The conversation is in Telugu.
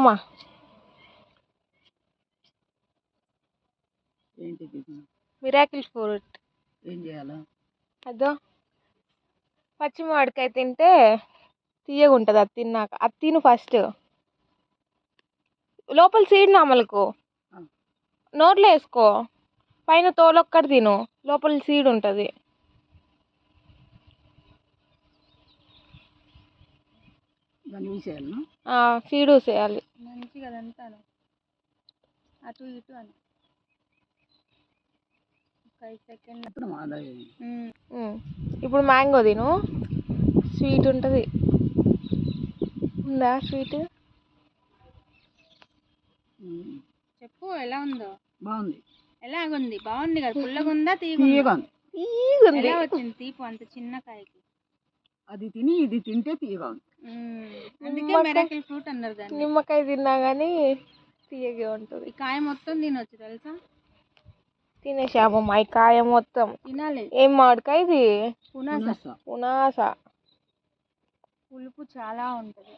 జామమా ఏంటిది? Miracle fruit. ఏం చేయాలా? అదో పచ్చి మామిడికాయ తింటే తీయగా ఉంటుంది. అది తిన్నాక అది తిను ఫస్ట్. లోపల సీడ్ నమలకు నోట్లో వేసుకో. పైన తోలొక్కటి తిను, లోపల సీడ్ ఉంటుంది. దాన్ని తీసేయాలి. సీడ్ వేసేయాలి మంచిగా అదంతా అటు ఇటు అని 5 సెకండ్. ఇప్పుడు మ్యాంగో తిను, స్వీట్ ఉంటుంది. ఉందా స్వీట్? చెప్పు ఎలా ఉందో. బాగుంది. ఎలాగుంది? బాగుంది కదా. పుల్లగా ఉందా తీయగా? ఎలా వచ్చింది తీపి అంత చిన్న కాయకి? అది తిని ఇది తింటే తీయగా ఉంది. అందుకే మిరాకిల్ ఫ్రూట్ అన్నారు దాన్ని. నిమ్మకాయ తిన్నా కానీ తీయగా ఉంటుంది. ఈ కాయ మొత్తం తినొచ్చు తెలుసా. తినేసామమ్మ ఈ కాయ మొత్తం. తినాలి. ఏం మామిడికాయ ఇది? పునాస. పునాస. పులుపు చాలా ఉంటుంది.